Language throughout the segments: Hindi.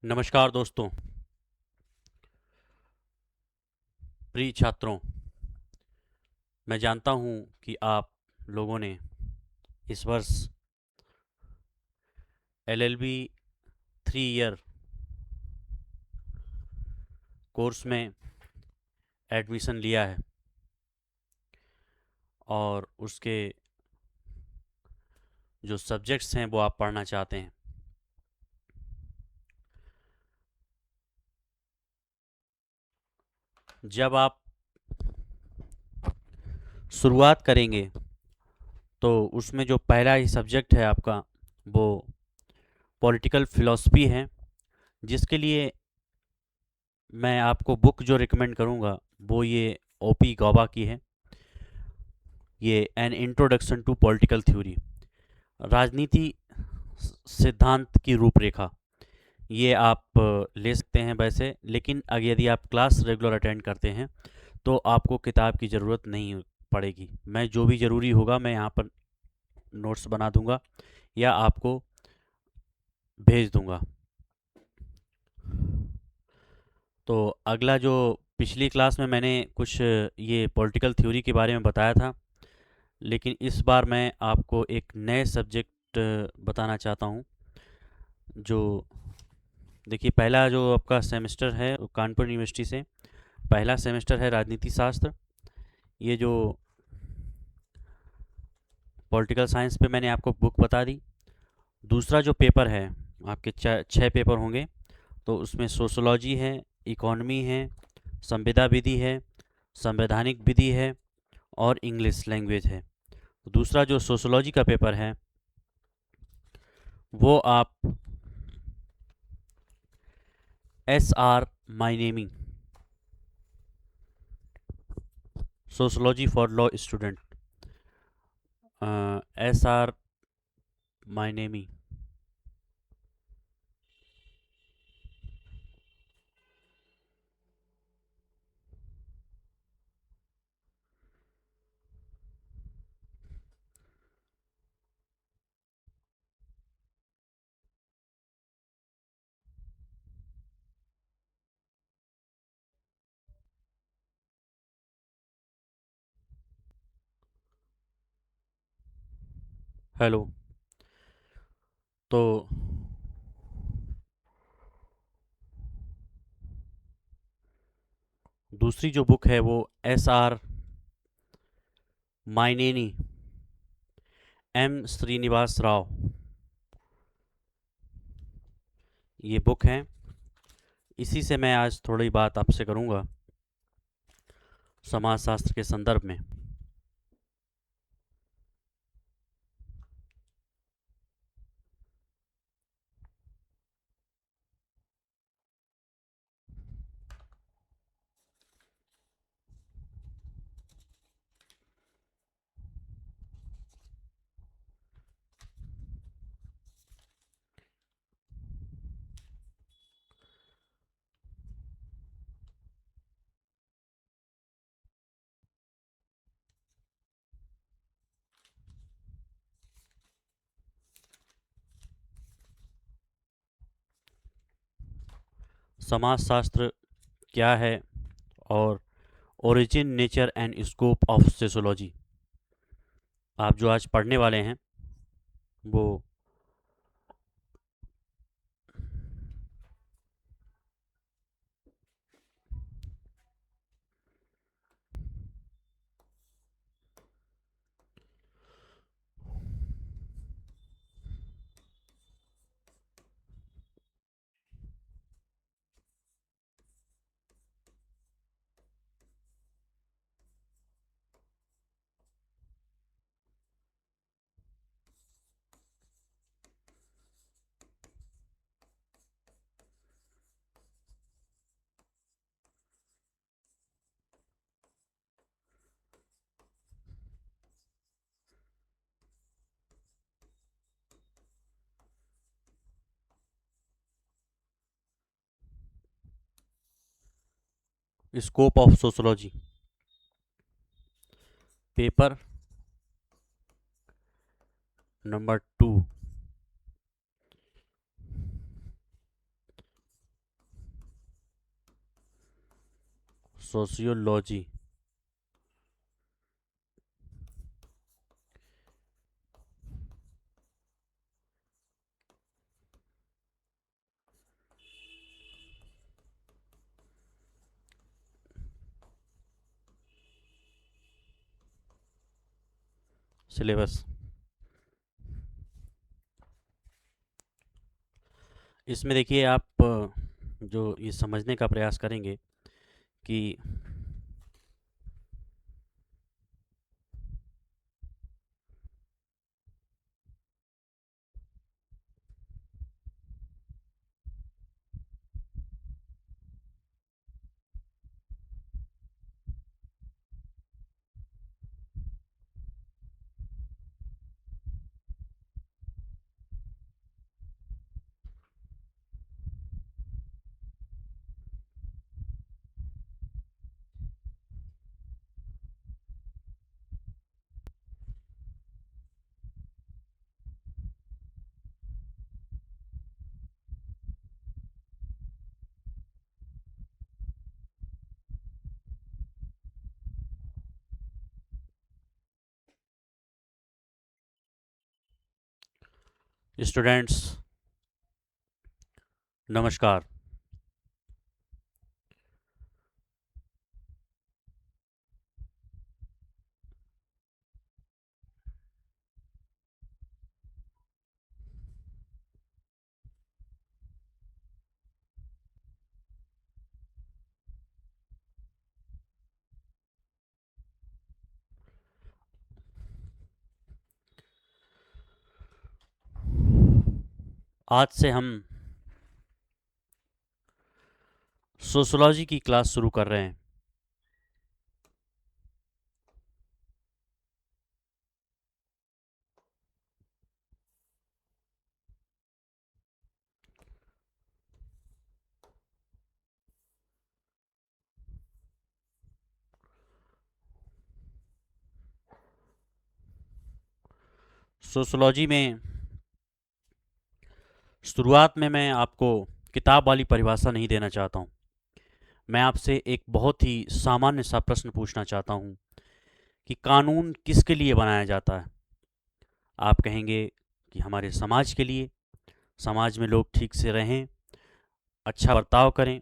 नमस्कार दोस्तों, प्रिय छात्रों। मैं जानता हूँ कि आप लोगों ने इस वर्ष एलएलबी 3 ईयर कोर्स में एडमिशन लिया है और उसके जो सब्जेक्ट्स हैं वो आप पढ़ना चाहते हैं। जब आप शुरुआत करेंगे तो उसमें जो पहला ही सब्जेक्ट है आपका वो पॉलिटिकल फिलॉसफी है, जिसके लिए मैं आपको बुक जो रिकमेंड करूँगा वो ये ओपी गौबा की है। ये an introduction to political theory, राजनीति सिद्धांत की रूपरेखा। ये आप ले सकते हैं वैसे, लेकिन अगर यदि आप क्लास रेगुलर अटेंड करते हैं तो आपको किताब की ज़रूरत नहीं पड़ेगी। मैं जो भी ज़रूरी होगा मैं यहाँ पर नोट्स बना दूंगा या आपको भेज दूंगा। तो अगला जो पिछली क्लास में मैंने कुछ ये पॉलिटिकल थ्योरी के बारे में बताया था, लेकिन इस बार मैं आपको एक नए सब्जेक्ट बताना चाहता हूँ। जो देखिए, पहला जो आपका सेमेस्टर है वो कानपुर यूनिवर्सिटी से पहला सेमेस्टर है राजनीति शास्त्र। ये जो पॉलिटिकल साइंस पे मैंने आपको बुक बता दी। दूसरा जो पेपर है, आपके 6 पेपर होंगे, तो उसमें सोशोलॉजी है, इकोनॉमी है, संविदा विधि है, संवैधानिक विधि है और इंग्लिश लैंग्वेज है। दूसरा जो सोशोलॉजी का पेपर है वो आप S R Myneni, sociology for law student, S R Myneni. Hello. तो दूसरी जो बुक है वो S R Myneni, M Srinivas Rao, ये बुक है। इसी से मैं आज थोड़ी बात आपसे करूंगा समाजशास्त्र के संदर्भ में। समाजशास्त्र क्या है और origin, nature and scope of sociology, आप जो आज पढ़ने वाले हैं वो scope of sociology, paper number 2। Sociology. Syllabus. इसमें देखिए आप जो ये समझने का प्रयास करेंगे कि स्टूडेंट्स नमस्कार। आज से हम सोशियोलॉजी की क्लास शुरू कर रहे हैं। सोशियोलॉजी में शुरुआत में मैं आपको किताब वाली परिभाषा नहीं देना चाहता हूँ। मैं आपसे एक बहुत ही सामान्य सा प्रश्न पूछना चाहता हूँ कि कानून किसके लिए बनाया जाता है। आप कहेंगे कि हमारे समाज के लिए, समाज में लोग ठीक से रहें, अच्छा बर्ताव करें,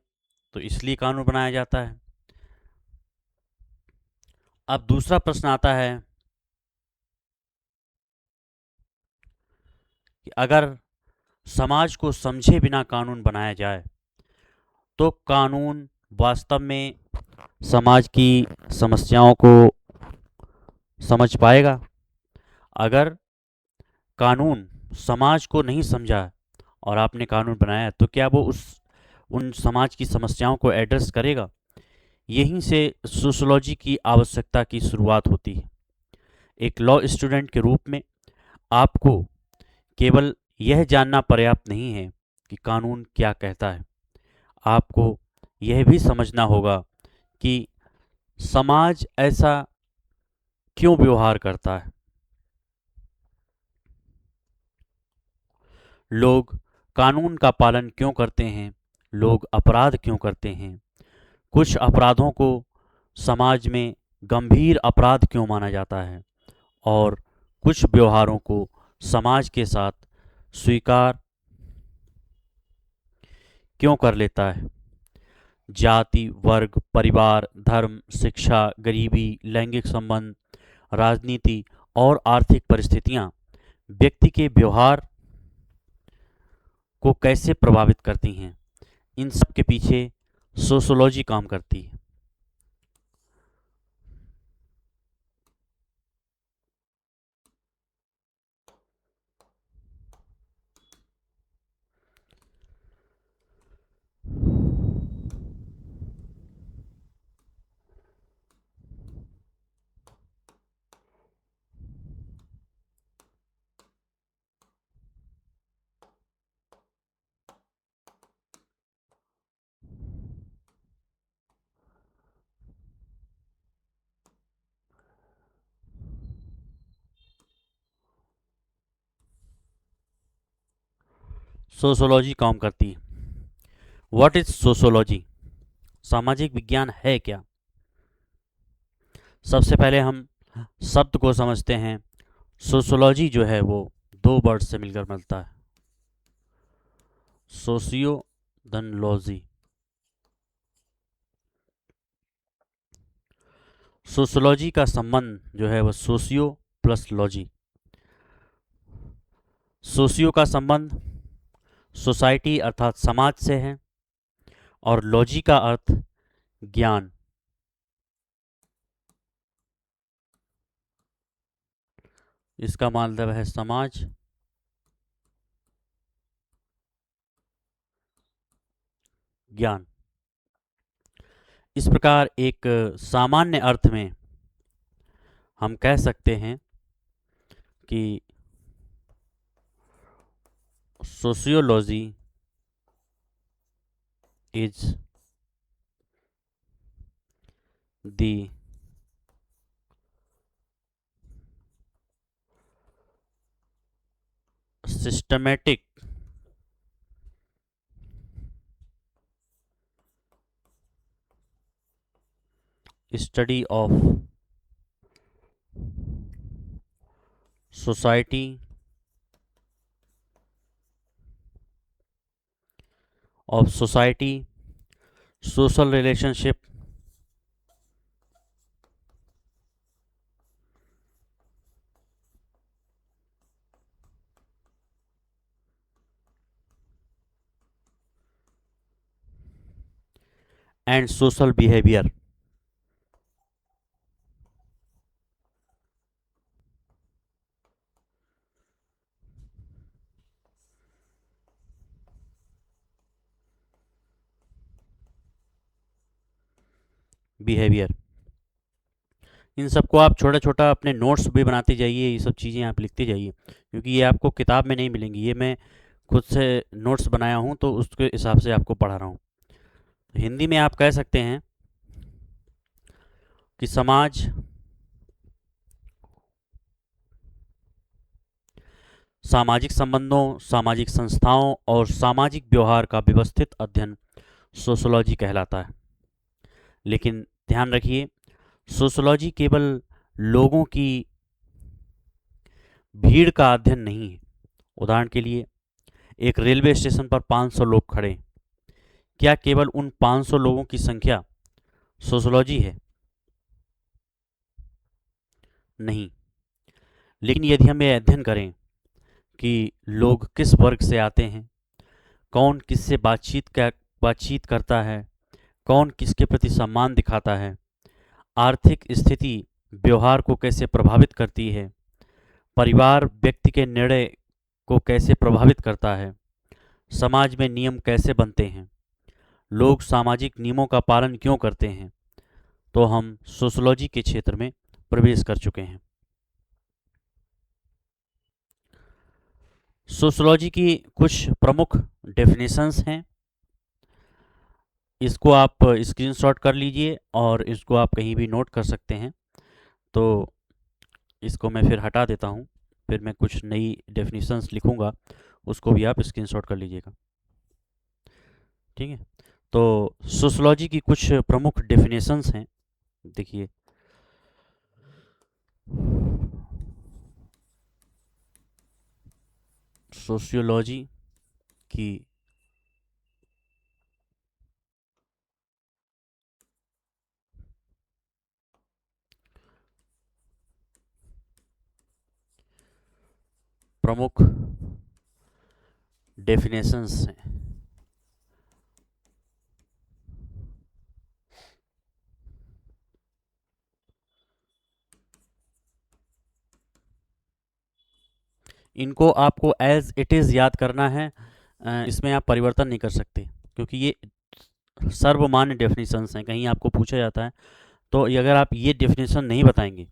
तो इसलिए कानून बनाया जाता है। अब दूसरा प्रश्न आता है कि अगर समाज को समझे बिना कानून बनाया जाए तो कानून वास्तव में समाज की समस्याओं को समझ पाएगा। अगर कानून समाज को नहीं समझा और आपने कानून बनाया तो क्या वो उन समाज की समस्याओं को एड्रेस करेगा। यहीं से सोशियोलॉजी की आवश्यकता की शुरुआत होती है। एक लॉ स्टूडेंट के रूप में आपको केवल यह जानना पर्याप्त नहीं है कि कानून क्या कहता है, आपको यह भी समझना होगा कि समाज ऐसा क्यों व्यवहार करता है। लोग कानून का पालन क्यों करते हैं, लोग अपराध क्यों करते हैं, कुछ अपराधों को समाज में गंभीर अपराध क्यों माना जाता है और कुछ व्यवहारों को समाज के साथ स्वीकार क्यों कर लेता है। जाति, वर्ग, परिवार, धर्म, शिक्षा, गरीबी, लैंगिक संबंध, राजनीति और आर्थिक परिस्थितियां व्यक्ति के व्यवहार को कैसे प्रभावित करती हैं, इन सब के पीछे सोशियोलॉजी काम करती है। सोशियोलॉजी काम करती है। What is sociology? सामाजिक विज्ञान है क्या? सबसे पहले हम शब्द को समझते हैं। सोशियोलॉजी जो है वो दो वर्ड से मिलकर मिलता है, सोशियो धन लॉजी। सोशियोलॉजी का संबंध जो है वह सोशियो प्लस लॉजी। सोशियो का संबंध सोसाइटी अर्थात समाज से है, और लॉजी का अर्थ ज्ञान। इसका मतलब है समाज, ज्ञान। इस प्रकार एक सामान्य अर्थ में हम कह सकते हैं कि sociology is the systematic study of society social relationship and social behavior। Behaviour, इन सबको आप छोटा छोटा अपने नोट्स भी बनाते जाइए, ये सब चीज़ें आप लिखते जाइए, क्योंकि ये आपको किताब में नहीं मिलेंगी, ये मैं खुद से नोट्स बनाया हूँ तो उसके हिसाब से आपको पढ़ा रहा हूँ। हिंदी में आप कह सकते हैं कि समाज सामाजिक संबंधों, सामाजिक संस्थाओं और सामाजिक व्यवहार का व्यवस्थित अध्ययन सोशियोलॉजी कहलाता है। लेकिन ध्यान रखिए, सोशियोलॉजी केवल लोगों की भीड़ का अध्ययन नहीं है। उदाहरण के लिए, एक रेलवे स्टेशन पर 500 लोग खड़े हैं। क्या केवल उन 500 लोगों की संख्या सोशियोलॉजी है? नहीं। लेकिन यदि हम यह अध्ययन करें कि लोग किस वर्ग से आते हैं, कौन किससे बातचीत करता है, कौन किसके प्रति सम्मान दिखाता है, आर्थिक स्थिति व्यवहार को कैसे प्रभावित करती है, परिवार व्यक्ति के निर्णय को कैसे प्रभावित करता है, समाज में नियम कैसे बनते हैं, लोग सामाजिक नियमों का पालन क्यों करते हैं, तो हम सोशियोलॉजी के क्षेत्र में प्रवेश कर चुके हैं। सोशियोलॉजी की कुछ प्रमुख डेफिनेशंस हैं। इसको आप स्क्रीनशॉट कर लीजिए और इसको आप कहीं भी नोट कर सकते हैं। तो इसको मैं फिर हटा देता हूँ, फिर मैं कुछ नई डेफिनेशंस लिखूँगा, उसको भी आप स्क्रीनशॉट कर लीजिएगा। ठीक है, तो सोशियोलॉजी की कुछ प्रमुख डेफिनेशंस हैं, देखिए। सोशियोलॉजी की प्रमुख डेफिनेशंस हैं। इनको आपको एज इट इज़ याद करना है, इसमें आप परिवर्तन नहीं कर सकते, क्योंकि ये सर्वमान्य डेफिनेशंस हैं। कहीं आपको पूछा जाता है तो अगर आप ये डेफिनेशन नहीं बताएंगे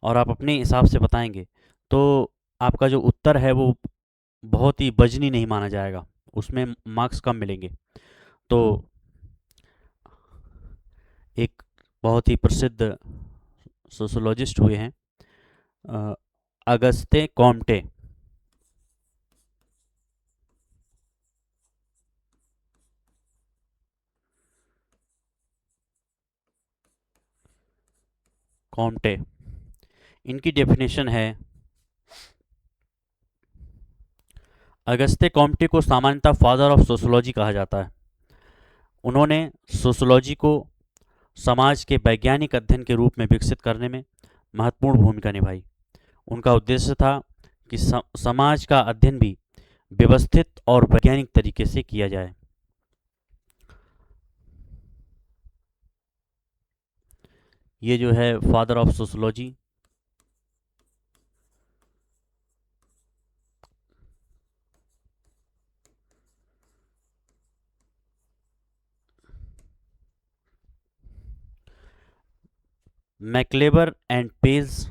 और आप अपने हिसाब से बताएंगे तो आपका जो उत्तर है वो बहुत ही वजनी नहीं माना जाएगा, उसमें मार्क्स कम मिलेंगे। तो एक बहुत ही प्रसिद्ध सोशोलॉजिस्ट हुए हैं अगस्ते कॉम्टे। कॉम्टे। इनकी डेफिनेशन है, अगस्ते कॉम्टे को सामान्यतः फादर ऑफ सोशोलॉजी कहा जाता है। उन्होंने सोशोलॉजी को समाज के वैज्ञानिक अध्ययन के रूप में विकसित करने में महत्वपूर्ण भूमिका निभाई। उनका उद्देश्य था कि समाज का अध्ययन भी व्यवस्थित और वैज्ञानिक तरीके से किया जाए। ये जो है फादर ऑफ सोशोलॉजी, मैक्लेबर एंड पेज।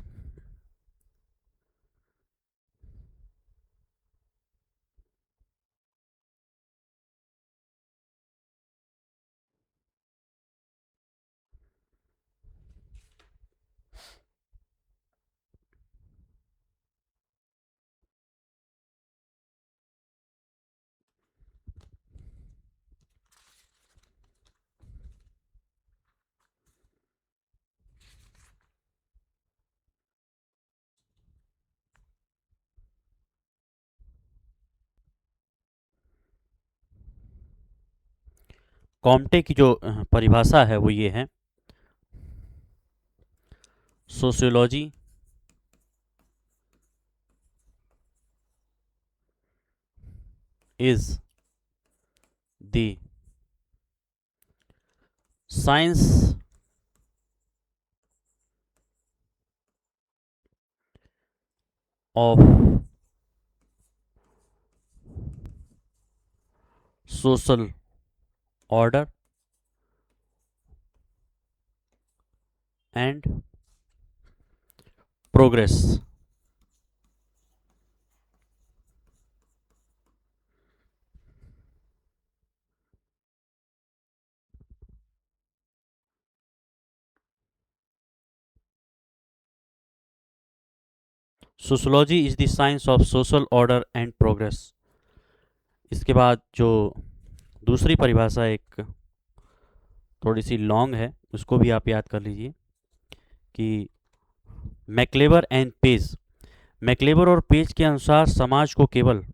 कॉम्टे की जो परिभाषा है वो ये है, sociology is the science of social order and progress. Sociology is the science of social order and progress. इसके बाद जो दूसरी परिभाषा एक थोड़ी सी लॉन्ग है, उसको भी आप याद कर लीजिए कि मैक्लेवर एंड पेज। मैक्लेवर और पेज के अनुसार समाज को केवल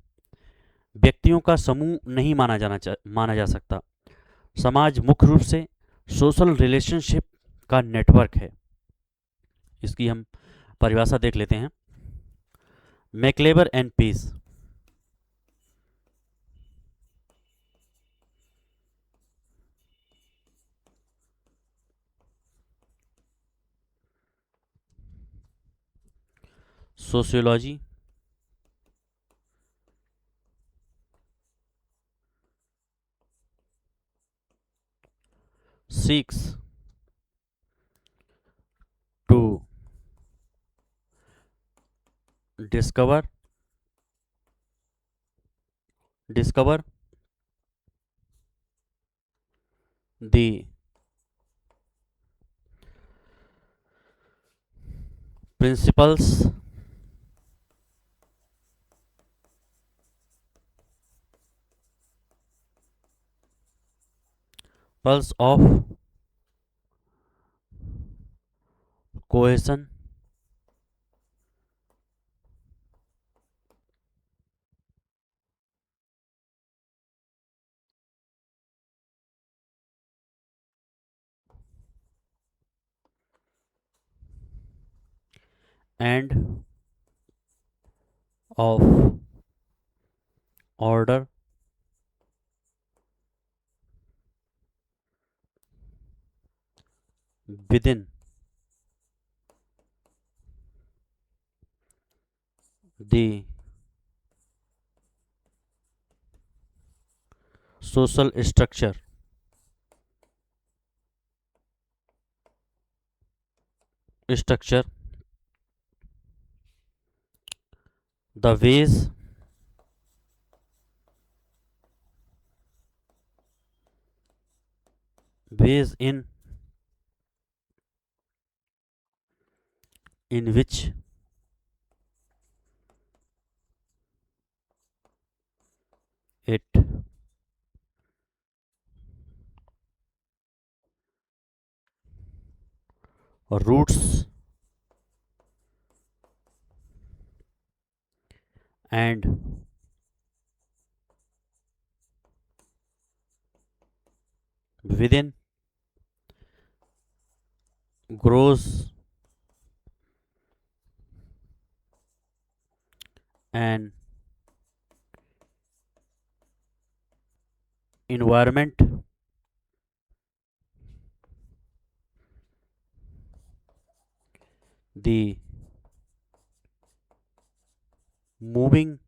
व्यक्तियों का समूह नहीं माना जा सकता। समाज मुख्य रूप से सोशल रिलेशनशिप का नेटवर्क है। इसकी हम परिभाषा देख लेते हैं। MacIver and Page, sociology seeks to discover the principles of cohesion and of order within the social structure, the ways in which it roots and within grows an environment the moving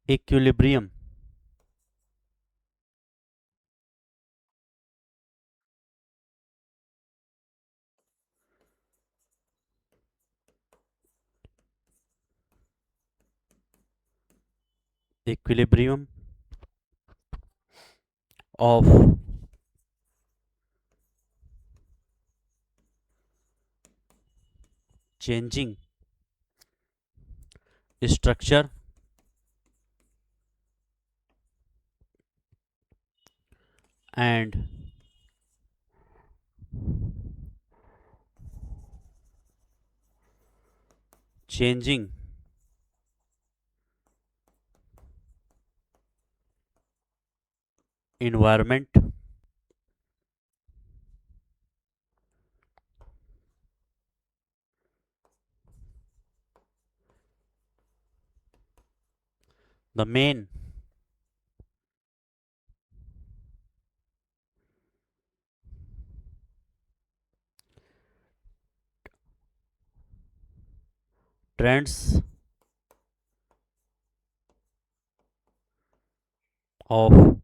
equilibrium. Equilibrium of changing structure and changing environment. The main trends of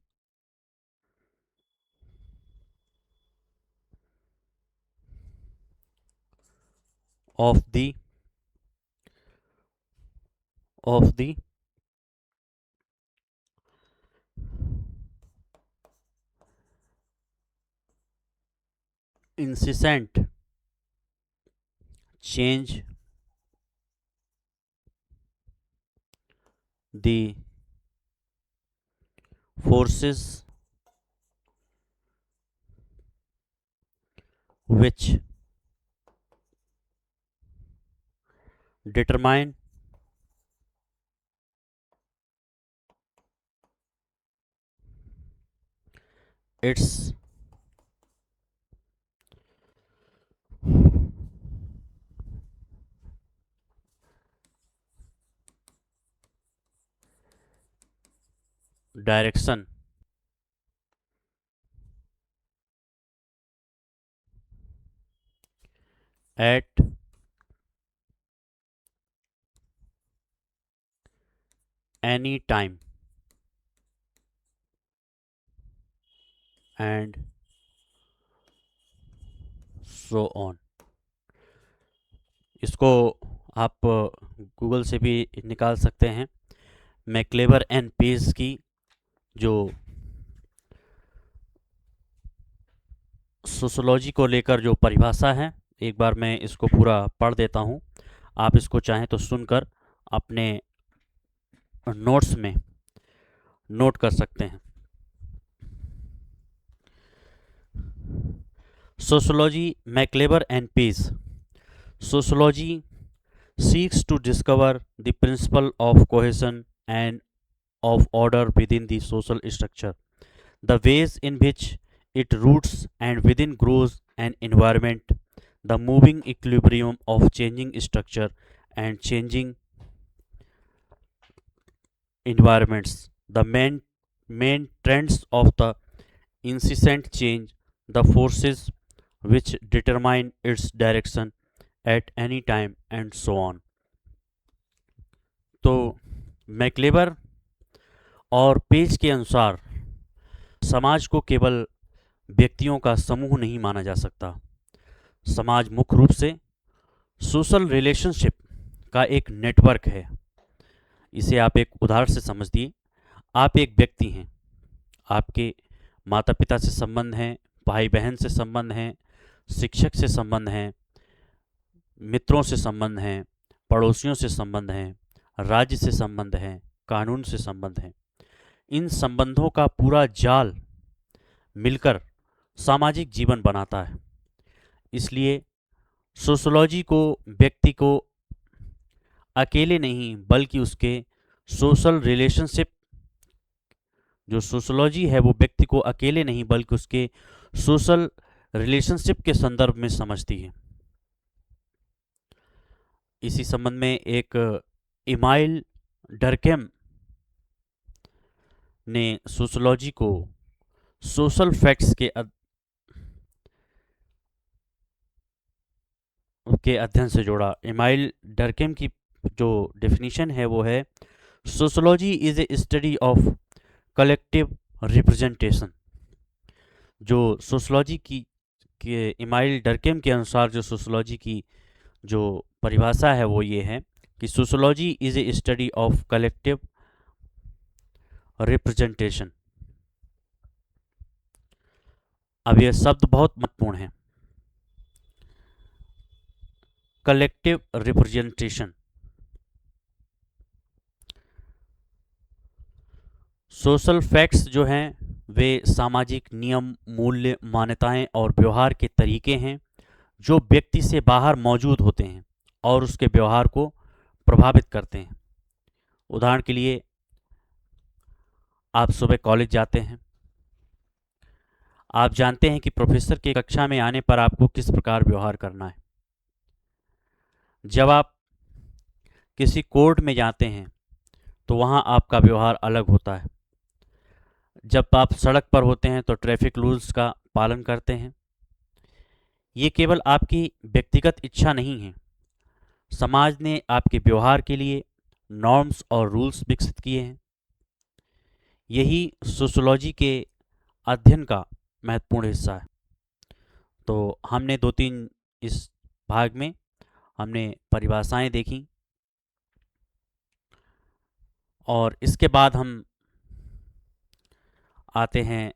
of the of the incessant change, the forces which determine its direction at any time and so on. इसको आप गूगल से भी निकाल सकते हैं। मैक्लेवर एंड पेज की जो सोशोलॉजी को लेकर जो परिभाषा है, एक बार मैं इसको पूरा पढ़ देता हूँ। आप इसको चाहें तो सुनकर अपने नोट्स में नोट कर सकते हैं। Sociology, MacIver and Page. Sociology seeks to discover the principle of cohesion and of order within the social structure, the ways in which it roots and within grows an environment, the moving equilibrium of changing structure and changing environments, the main trends of the incessant change, the forces which determine its direction at any time, and so on. तो मैक्लेबर और पेज के अनुसार समाज को केवल व्यक्तियों का समूह नहीं माना जा सकता। समाज मुख्य रूप से सोशल रिलेशनशिप का एक नेटवर्क है। इसे आप एक उदाहरण से समझिए। आप एक व्यक्ति हैं, आपके माता पिता से संबंध हैं, भाई बहन से संबंध हैं, शिक्षक से संबंध हैं, मित्रों से संबंध हैं, पड़ोसियों से संबंध हैं, राज्य से संबंध हैं, कानून से संबंध हैं। इन संबंधों का पूरा जाल मिलकर सामाजिक जीवन बनाता है। इसलिए सोशोलॉजी को व्यक्ति को अकेले नहीं बल्कि उसके सोशल रिलेशनशिप, जो सोशोलॉजी है वो व्यक्ति को अकेले नहीं बल्कि उसके सोशल रिलेशनशिप के संदर्भ में समझती है। इसी संबंध में एक इमाइल डर्केम ने सोशोलॉजी को सोशल फैक्ट्स के अध्ययन से जोड़ा। इमाइल डर्केम की जो डेफिनेशन है वो है, sociology is a study of collective representation. जो सोशोलॉजी की के इमाइल डर्केम के अनुसार जो सोशोलॉजी की जो परिभाषा है वो ये है कि sociology is a study of collective representation. अब यह शब्द बहुत महत्वपूर्ण है, कलेक्टिव रिप्रेजेंटेशन। सोशल फैक्ट्स जो हैं वे सामाजिक नियम, मूल्य, मान्यताएं और व्यवहार के तरीके हैं जो व्यक्ति से बाहर मौजूद होते हैं और उसके व्यवहार को प्रभावित करते हैं। उदाहरण के लिए, आप सुबह कॉलेज जाते हैं, आप जानते हैं कि प्रोफेसर की कक्षा में आने पर आपको किस प्रकार व्यवहार करना है। जब आप किसी कोर्ट में जाते हैं तो वहाँ आपका व्यवहार अलग होता है। जब आप सड़क पर होते हैं तो ट्रैफिक रूल्स का पालन करते हैं। ये केवल आपकी व्यक्तिगत इच्छा नहीं है, समाज ने आपके व्यवहार के लिए नॉर्म्स और रूल्स विकसित किए हैं। यही सोशोलॉजी के अध्ययन का महत्वपूर्ण हिस्सा है। तो हमने 2-3 इस भाग में हमने परिभाषाएं देखी और इसके बाद हम आते हैं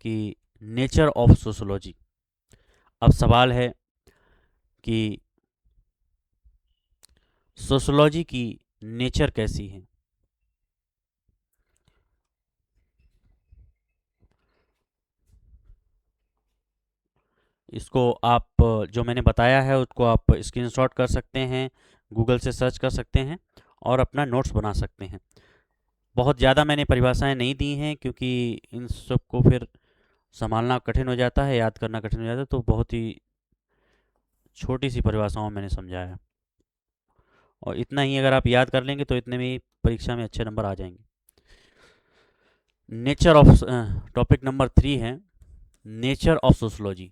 कि नेचर ऑफ सोशोलॉजी। अब सवाल है कि सोशोलॉजी की नेचर कैसी है। इसको आप जो मैंने बताया है उसको आप स्क्रीनशॉट कर सकते हैं, गूगल से सर्च कर सकते हैं और अपना नोट्स बना सकते हैं। बहुत ज़्यादा मैंने परिभाषाएं नहीं दी हैं क्योंकि इन सब को फिर संभालना कठिन हो जाता है, याद करना कठिन हो जाता है, तो बहुत ही छोटी सी परिभाषाओं में मैंने समझाया है। और इतना ही अगर आप याद कर लेंगे तो इतने में ही परीक्षा में अच्छे नंबर आ जाएंगे। नेचर ऑफ टॉपिक नंबर 3 है नेचर ऑफ सोशोलॉजी।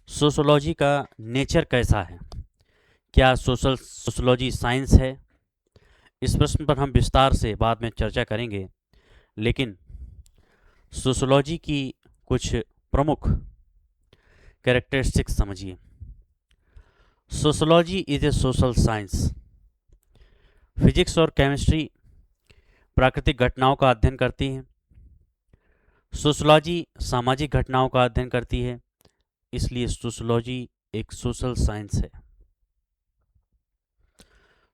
सोशोलॉजी का नेचर कैसा है? क्या सोशोलॉजी साइंस है? इस प्रश्न पर हम विस्तार से बाद में चर्चा करेंगे, लेकिन सोशोलॉजी की कुछ प्रमुख कैरेक्टरिस्टिक्स समझिए। Sociology is a social science. Physics और केमिस्ट्री प्राकृतिक घटनाओं का अध्ययन करती हैं। सोशोलॉजी सामाजिक घटनाओं का अध्ययन करती है, इसलिए सोशोलॉजी एक सोशल साइंस है।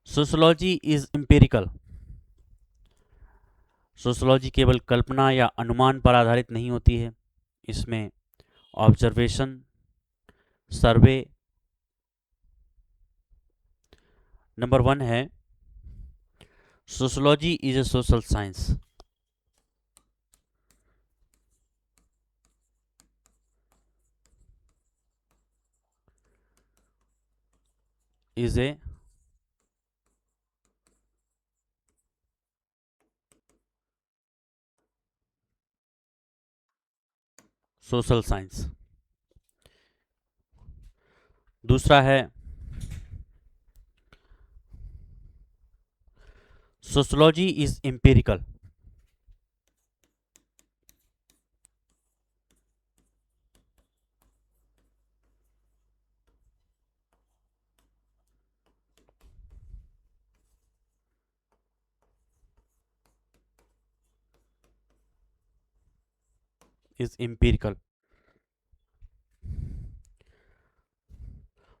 Sociology is empirical. सोशोलॉजी केवल कल्पना या अनुमान पर आधारित नहीं होती है, इसमें ऑब्जर्वेशन, सर्वे, नंबर 1 है sociology is a social science, is a social science. दूसरा है sociology is empirical, is empirical.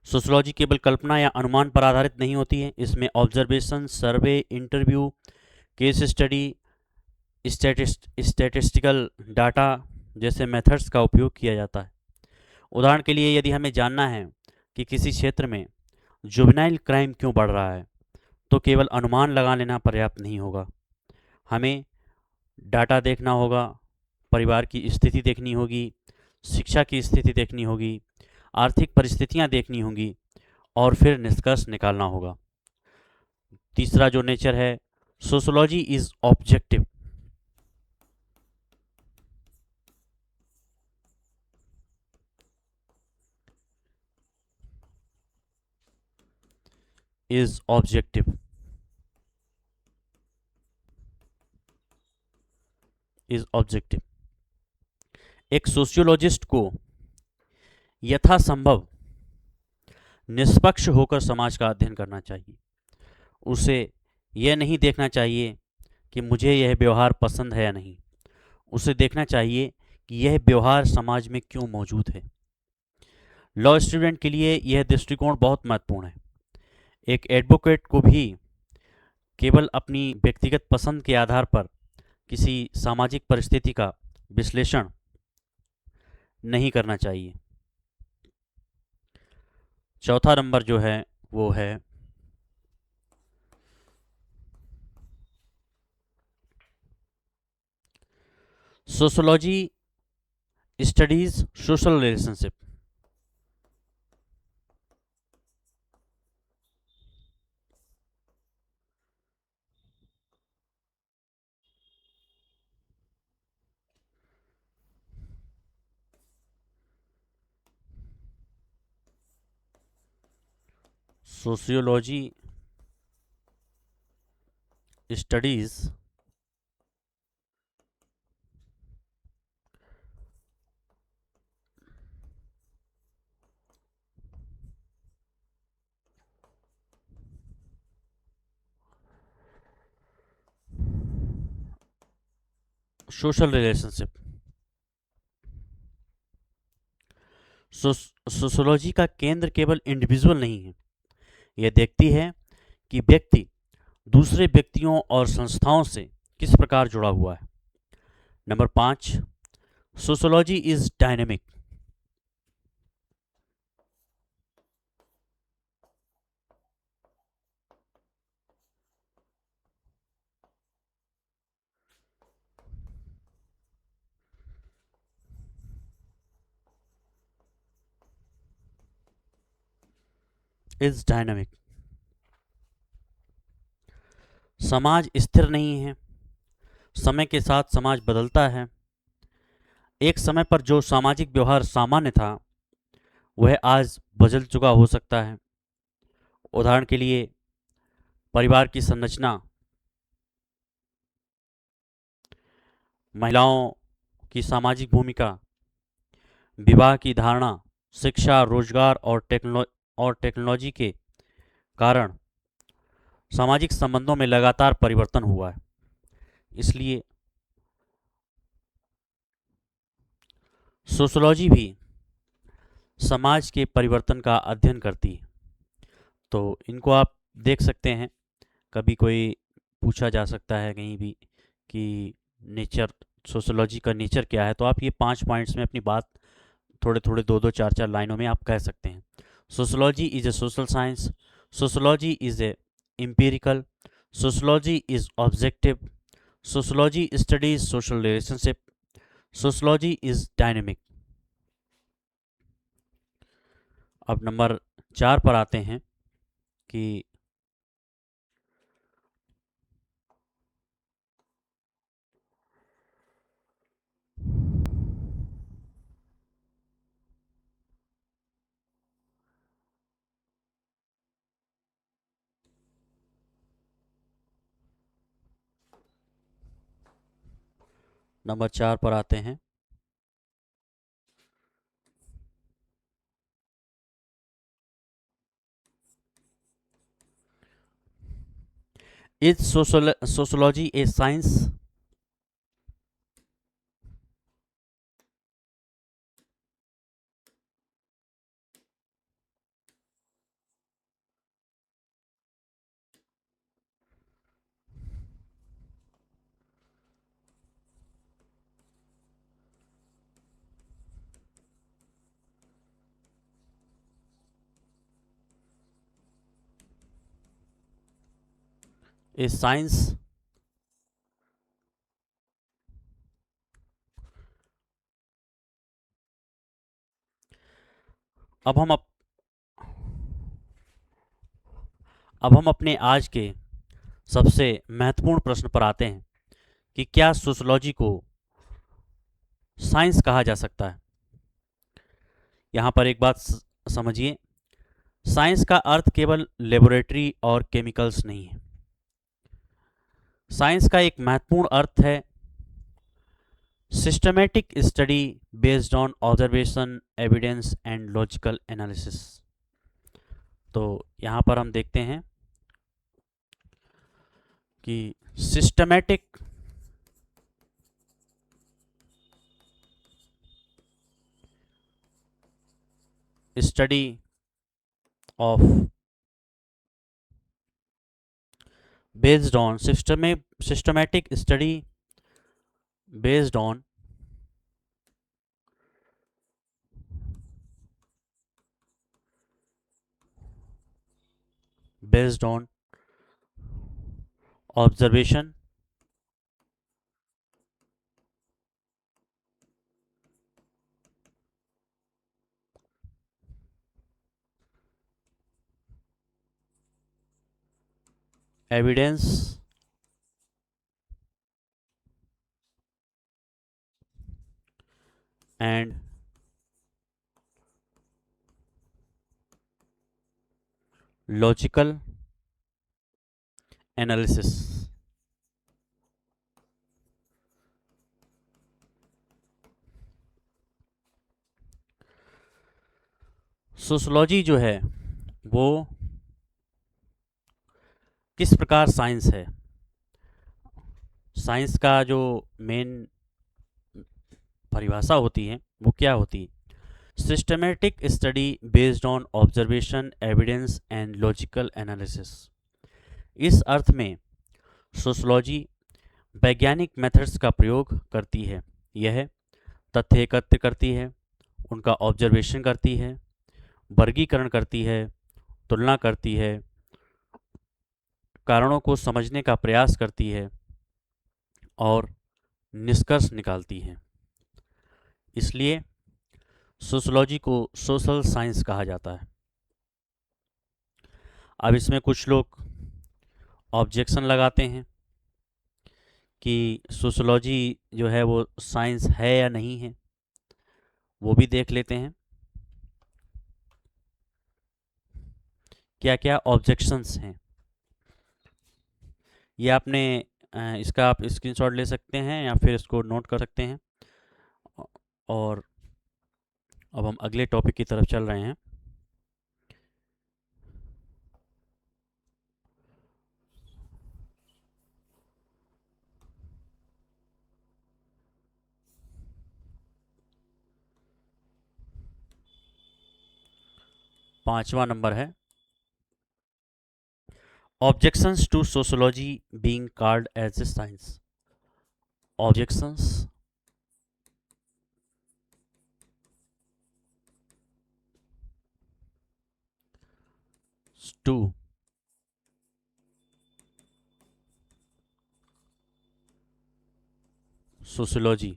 Sociology केवल कल्पना या अनुमान पर आधारित नहीं होती है, इसमें observation, survey, interview, case study, statistical data जैसे मेथड्स का उपयोग किया जाता है। उदाहरण के लिए यदि हमें जानना है कि किसी क्षेत्र में जुवेनाइल क्राइम क्यों बढ़ रहा है, तो केवल अनुमान लगा लेना पर्याप्त नहीं होगा। हमें डाटा देखना होगा, परिवार की स्थिति देखनी होगी, शिक्षा की स्थिति देखनी होगी, आर्थिक परिस्थितियां देखनी होंगी और फिर निष्कर्ष निकालना होगा। तीसरा जो नेचर है, sociology is objective, is objective, is objective. एक सोशियोलॉजिस्ट को यथासंभव निष्पक्ष होकर समाज का अध्ययन करना चाहिए। उसे यह नहीं देखना चाहिए कि मुझे यह व्यवहार पसंद है या नहीं, उसे देखना चाहिए कि यह व्यवहार समाज में क्यों मौजूद है। लॉ स्टूडेंट के लिए यह दृष्टिकोण बहुत महत्वपूर्ण है। एक एडवोकेट को भी केवल अपनी व्यक्तिगत पसंद के आधार पर किसी सामाजिक परिस्थिति का विश्लेषण नहीं करना चाहिए। चौथा नंबर जो है वो है sociology studies social relationship, sociology studies social relationship. Sociology का केंद्र केवल इंडिविजुअल नहीं है, यह देखती है कि व्यक्ति दूसरे व्यक्तियों और संस्थाओं से किस प्रकार जुड़ा हुआ है। Number 5, sociology is dynamic, is dynamic. समाज स्थिर नहीं है, समय के साथ समाज बदलता है। एक समय पर जो सामाजिक व्यवहार सामान्य था वह आज बदल चुका हो सकता है। उदाहरण के लिए परिवार की संरचना, महिलाओं की सामाजिक भूमिका, विवाह की धारणा, शिक्षा, रोजगार और टेक्नोलॉजी के कारण सामाजिक संबंधों में लगातार परिवर्तन हुआ है। इसलिए सोशोलॉजी भी समाज के परिवर्तन का अध्ययन करती है। तो इनको आप देख सकते हैं, कभी कोई पूछा जा सकता है कहीं भी कि नेचर, सोशोलॉजी का नेचर क्या है, तो आप ये 5 पॉइंट्स में अपनी बात थोड़े थोड़े 2-2 4-4 लाइनों में आप कह सकते हैं। Sociology is a social science, sociology is a empirical, sociology is objective, sociology studies social relationship, sociology is dynamic। अब नंबर 4 पर आते हैं कि नंबर 4 पर आते हैं। Is sociology A science? A science? अब हम अब हम अपने आज के सबसे महत्वपूर्ण प्रश्न पर आते हैं कि क्या सोशोलॉजी को साइंस कहा जा सकता है। यहाँ पर एक बात समझिए, साइंस का अर्थ केवल लेबोरेटरी और केमिकल्स नहीं है। साइंस का एक महत्वपूर्ण अर्थ है systematic study based on observation, evidence and logical analysis. तो यहाँ पर हम देखते हैं कि systematic study of based on systematic study based on observation, evidence and logical analysis। Sociology जो है वो किस प्रकार साइंस है, साइंस का जो मेन परिभाषा होती है वो क्या होती है? Systematic study based on observation, evidence and logical analysis. इस अर्थ में सोशोलॉजी वैज्ञानिक मेथड्स का प्रयोग करती है। यह तथ्य एकत्र करती है, उनका ऑब्जर्वेशन करती है, वर्गीकरण करती है, तुलना करती है, कारणों को समझने का प्रयास करती है और निष्कर्ष निकालती है। इसलिए सोशोलॉजी को सोशल साइंस कहा जाता है। अब इसमें कुछ लोग ऑब्जेक्शन लगाते हैं कि सोशोलॉजी जो है वो साइंस है या नहीं है, वो भी देख लेते हैं। क्या क्या ऑब्जेक्शंस हैं ये आपने इसका आप स्क्रीनशॉट ले सकते हैं या फिर इसको नोट कर सकते हैं। और अब हम अगले टॉपिक की तरफ चल रहे हैं। पांचवा नंबर है objections to sociology being called as a science. Objections, 2, sociology.